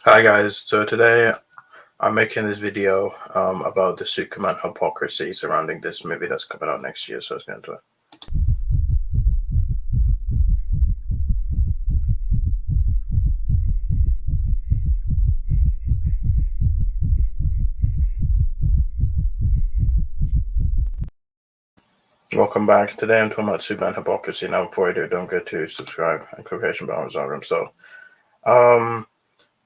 Hi guys, so today I'm making this video about the Superman hypocrisy surrounding this movie that's coming out next year, so let's get into it. Welcome back. Today I'm talking about Superman hypocrisy. Now before I do, don't forget to subscribe and click notification bell on them. So um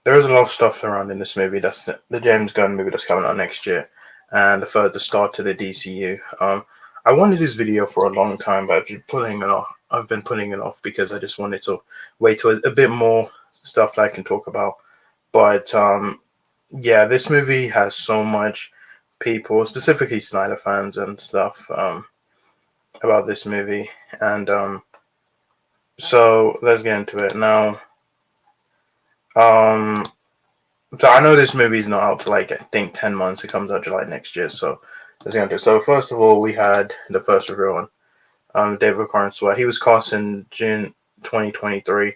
there is a lot of stuff surrounding this movie. That's the James Gunn movie that's coming out next year, and the start to the DCU. I wanted this video for a long time, but I've been putting it off because I just wanted to wait till a bit more stuff that I can talk about. But yeah, this movie has so much people, specifically Snyder fans and stuff, about this movie, and so let's get into it now. Um, so I know this movie's not out to I think 10 months. It comes out July next year. So let's get into it. So first of all, we had the first review on David Corenswet. He was cast in June 2023.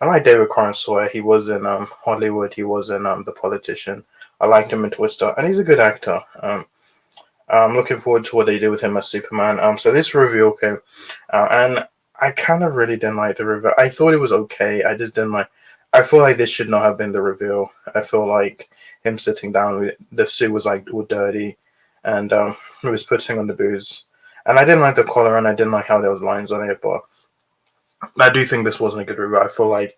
I like David Corenswet. He was in Hollywood. He was in The Politician. I liked him in Twister, and he's a good actor. I'm looking forward to what they do with him as Superman. So this reveal came, and I kind of really didn't like the reveal. I thought it was okay. I just didn't like. I feel like this should not have been the reveal. I feel like him sitting down with the suit was all dirty, and he was putting on the booze. And I didn't like the collar, and I didn't like how there was lines on it. But I do think this wasn't a good reveal. I feel like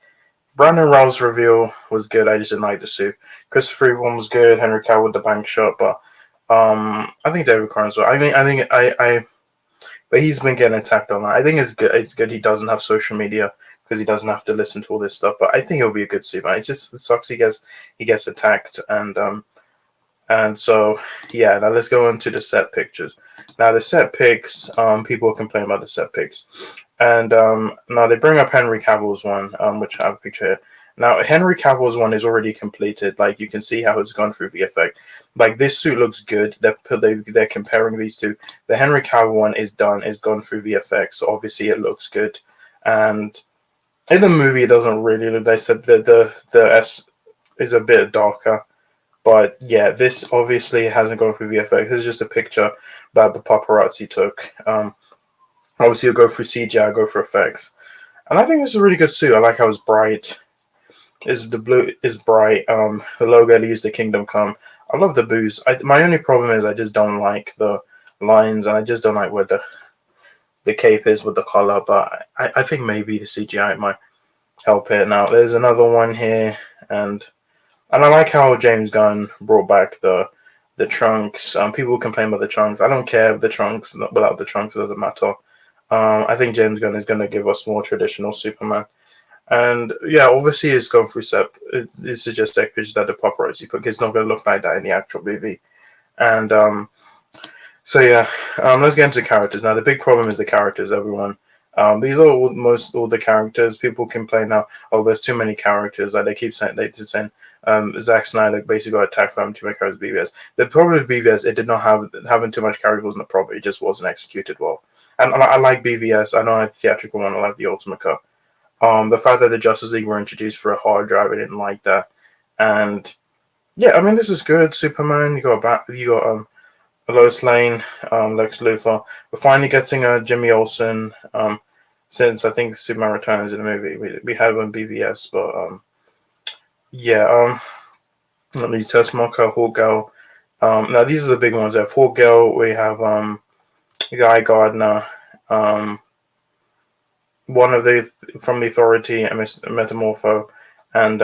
Brandon Routh's reveal was good. I just didn't like the suit. Christopher Reeve one was good. Henry Cavill with the bank shot, but I think David Cornswell. But he's been getting attacked online. I think it's good. It's good he doesn't have social media because he doesn't have to listen to all this stuff. But I think he'll be a good Superman. It sucks he gets attacked and so yeah. Now let's go on to the set pictures. Now the set pics, people complain about the set pics, and now they bring up Henry Cavill's one, which I have a picture here. Now Henry Cavill's one is already completed. Like you can see how it's gone through VFX. Like this suit looks good. They're comparing these two. The Henry Cavill one is done. It's gone through VFX. So obviously it looks good. And in the movie, it doesn't really look. They said the S is a bit darker. But yeah, this obviously hasn't gone through VFX. This is just a picture that the paparazzi took. Obviously, you'll go through CGI, go for effects. And I think this is a really good suit. I like how it's bright. The blue is bright. The logo they use the Kingdom Come. I love the booze. My only problem is I just don't like the lines, and I just don't like where the cape is with the collar. But I think maybe the CGI might help it. Now there's another one here, and I like how James Gunn brought back the trunks. People complain about the trunks. I don't care if the trunks without the trunks, it doesn't matter. I think James Gunn is going to give us more traditional Superman. And yeah, obviously it's going through set. This is just tech pictures that the paparazzi put. It's not going to look like that in the actual movie. And so yeah, let's get into characters. Now the big problem is the characters, everyone. These are all the characters. People complain now, oh, there's too many characters. Like they keep saying, Zack Snyder basically got attacked for having too many characters. BVS. The problem with BVS, it did not have having too much characters wasn't a problem. It just wasn't executed well. And I like BVS. I don't like the theatrical one. I like the Ultimate Cut. The fact that the Justice League were introduced for a hard drive, I didn't like that. And yeah, I mean this is good. Superman, you got Lois Lane, Lex Luthor. We're finally getting Jimmy Olsen. Since I think Superman Returns in the movie, we had one BVS, but yeah. Let me test Marco Hawkgirl. Now these are the big ones. We have Hawkgirl. We have Guy Gardner. One of the from the Authority and Mr. Metamorpho, and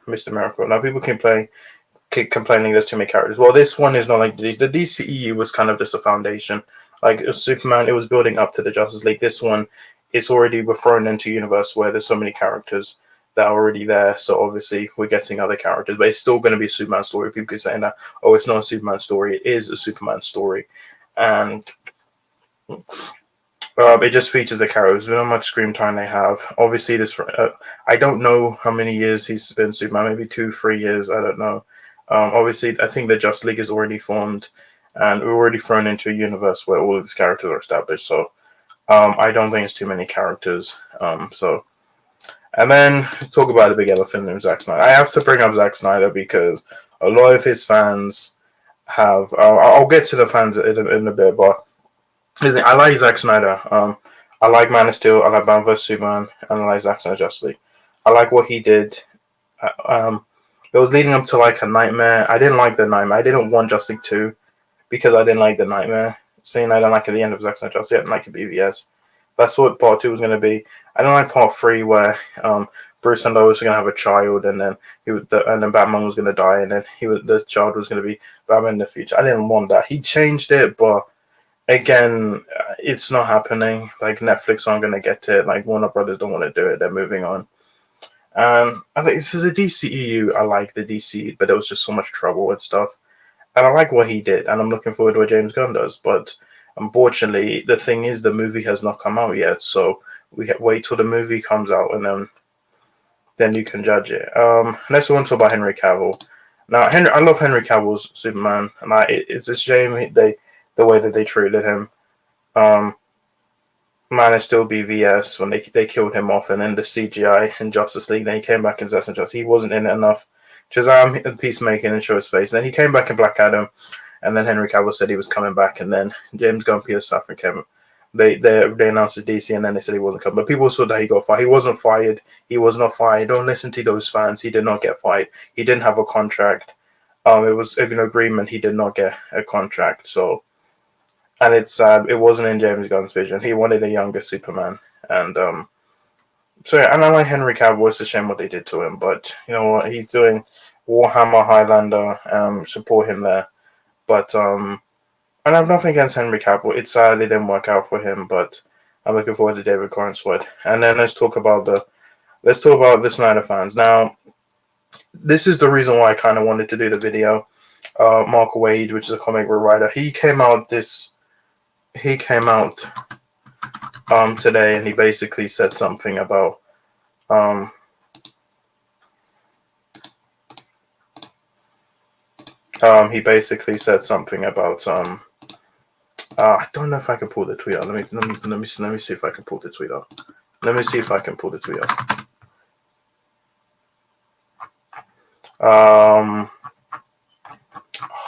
Mr. Miracle. Now people keep complaining there's too many characters. Well, this one is not like these. The DCEU was kind of just a foundation. Like Superman, it was building up to the Justice League. This one, it's already we're thrown into a universe where there's so many characters that are already there. So obviously we're getting other characters, but it's still going to be a Superman story. People keep saying that, oh, it's not a Superman story. It is a Superman story, and it just features the characters. We know how much screen time they have. Obviously, I don't know how many years he's been Superman. Maybe 2-3 years. I don't know. Obviously, I think the Justice League is already formed, and we're already thrown into a universe where all of these characters are established. So I don't think it's too many characters. So And then talk about the big elephant in Zack Snyder. I have to bring up Zack Snyder because a lot of his fans have. I'll get to the fans in a bit, but I like Zack Snyder. I like Man of Steel. I like Batman vs Superman, and I like Zack Snyder Justice League. I like what he did. It was leading up to like a Nightmare. I didn't like the Nightmare. I didn't want Justice League 2 because I didn't like the Nightmare. Saying I don't like at the end of Zack Snyder Justice League, I didn't like a BVS. That's what part 2 was going to be. I don't like part 3 where Bruce and Lois were going to have a child, and then and then Batman was going to die, and then the child was going to be Batman in the future. I didn't want that. He changed it, but again, it's not happening. Like Netflix aren't going to get it. Like Warner Brothers don't want to do it. They're moving on. I think this is a DCEU. I like the DC, but there was just so much trouble and stuff. And I like what he did, and I'm looking forward to what James Gunn does. But unfortunately, the thing is, the movie has not come out yet, so we wait till the movie comes out, and then you can judge it. Next, we want to talk about Henry Cavill. Now, I love Henry Cavill's Superman, and it's a shame the way that they treated him. Man is still BVS when they killed him off, and then the CGI in Justice League. Then he came back in Zack Snyder Justice. He wasn't in it enough. Shazam and Peacemaker and show his face. Then he came back in Black Adam, and then Henry Cavill said he was coming back, and then James Gunn, Peter Safran came. They announced his DC, and then they said he wasn't coming. But people saw that he got fired. He wasn't fired. He was not fired. Don't listen to those fans. He did not get fired. He didn't have a contract. It was an agreement. He did not get a contract. So. And it's sad. It wasn't in James Gunn's vision. He wanted a younger Superman, and so yeah. And I like Henry Cavill. It's a shame what they did to him, but you know what? He's doing Warhammer Highlander. Support him there. But and I have nothing against Henry Cavill. It's sad it didn't work out for him, but I'm looking forward to David Cornswood. And then let's talk about the Snyder fans. Now, this is the reason why I kind of wanted to do the video. Mark Waid, which is a comic book writer, he came out today, and he basically said something about I don't know if I can pull the tweet out. Let me see if I can pull the tweet out.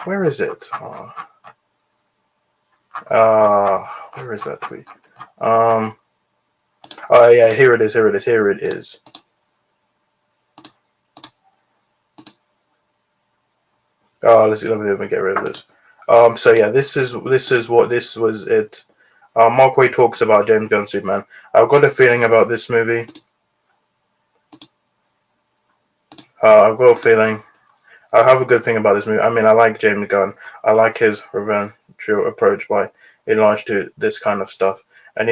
Where is it? Where is that tweet? Oh yeah, here it is. Let me get rid of this. So yeah, this is it. Mark Waid talks about James Gunn Superman. I've got a feeling about this movie. I've got a feeling. I have a good thing about this movie. I mean, I like James Gunn. I like his revenge approach by enlarged to this kind of stuff, and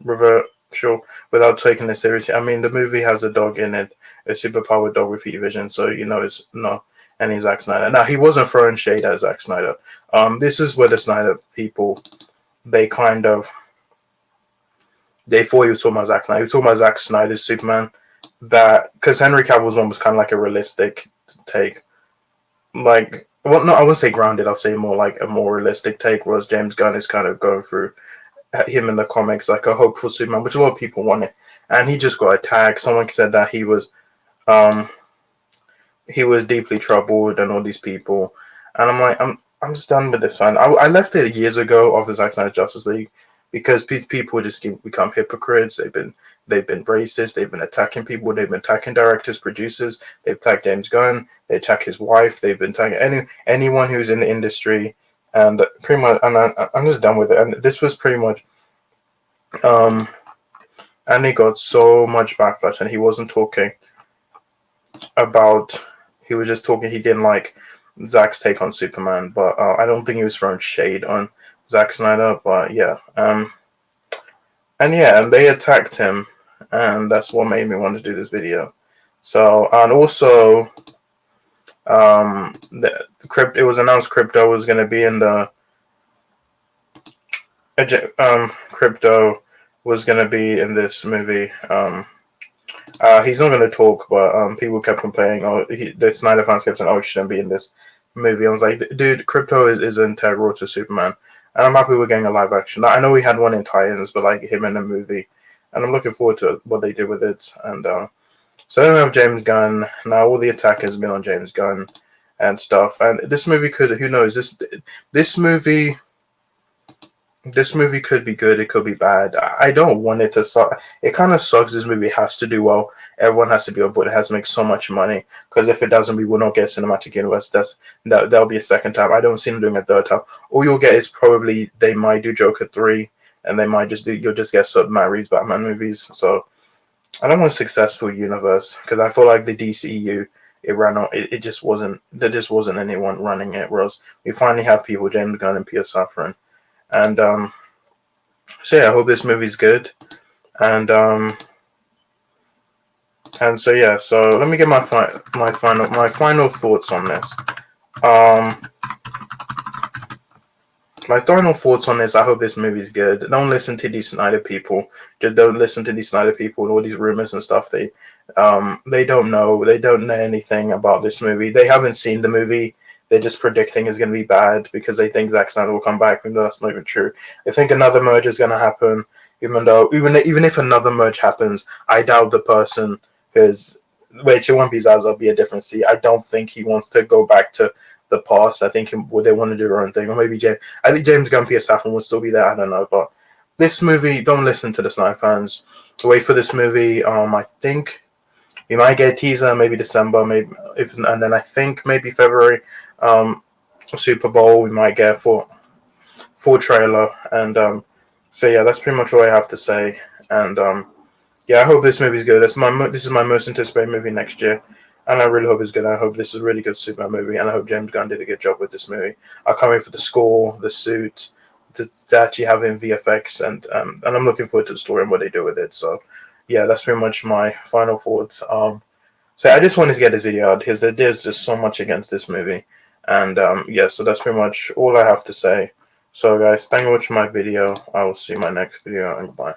revert without taking it seriously. I mean, the movie has a dog in it, a superpowered dog with heat vision, so it's not any Zack Snyder. Now, he wasn't throwing shade at Zack Snyder. This is where the Snyder people, they thought he was talking about Zack Snyder. He was talking about Zack Snyder's Superman, because Henry Cavill's one was kind of like a realistic take. Like, well, no, I wouldn't say grounded. I'll say more like a more realistic take, whereas James Gunn is kind of going through him in the comics like a hopeful Superman, which a lot of people wanted. And he just got attacked. Someone said that he was deeply troubled and all these people. And I'm like, I'm just done with this fan. I left it years ago of the Zack Snyder Justice League because people just become hypocrites. They've been racist. They've been attacking people. They've been attacking directors, producers. They've attacked James Gunn. They attack his wife. They've been attacking anyone who's in the industry. And pretty much, and I'm just done with it. And this was pretty much, and he got so much backlash. And he wasn't talking about. He was just talking. He didn't like Zack's take on Superman, but I don't think he was throwing shade on Zack Snyder. But yeah, and they attacked him, and that's what made me want to do this video. So, and also, it was announced crypto was going to be in the crypto was going to be in this movie. He's not going to talk, but people kept complaining. The Snyder fans kept saying, "Oh, he shouldn't be in this movie." I was like, "Dude, crypto is integral to Superman," and I'm happy we're getting a live action. I know we had one in Titans, but like him in the movie, and I'm looking forward to what they do with it. And so then we have James Gunn. Now all the attack has been on James Gunn and stuff. And this movie could, who knows, this movie this movie could be good, it could be bad. I don't want it to suck. It kind of sucks. This movie has to do well. Everyone has to be on board. It has to make so much money. Because if it doesn't, we will not get cinematic universe. That'll be a second time. I don't see them doing a third time. All you'll get is probably they might do Joker 3, and they might just do. You'll just get some Matt Reeves Batman movies. So I don't want a successful universe because I feel like the DCEU. It ran on. It just wasn't. There just wasn't anyone running it. Whereas we finally have people, James Gunn and Peter Safran. And so yeah, I hope this movie's good. And so yeah, so let me get my final thoughts on this. My final thoughts on this. I hope this movie's good. Don't listen to these Snyder people. Just don't listen to these Snyder people and all these rumors and stuff. They don't know. They don't know anything about this movie. They haven't seen the movie. They're just predicting it's going to be bad because they think Zack Snyder will come back, even though that's not even true. They think another merge is going to happen, even if another merge happens, I doubt the person is. Which it won't be Zaza, it'll be a different C. I don't think he wants to go back to the past. I think they want to do their own thing, or maybe James. I think James Gunn, Peter Safran will still be there. I don't know, but this movie, don't listen to the Snyder fans. Wait for this movie. I think we might get a teaser, maybe December, and then I think maybe February. Super Bowl, we might get full trailer, and so yeah, that's pretty much all I have to say. And yeah, I hope this movie's good. This is my most anticipated movie next year, and I really hope it's good. I hope this is a really good Superman movie, and I hope James Gunn did a good job with this movie. I can't wait for the score, the suit, to actually have in VFX, and I'm looking forward to the story and what they do with it. So yeah, that's pretty much my final thoughts. So I just wanted to get this video out because there's just so much against this movie. And yeah, so that's pretty much all I have to say. So guys, thank you for watching my video. I will see you in my next video, and goodbye.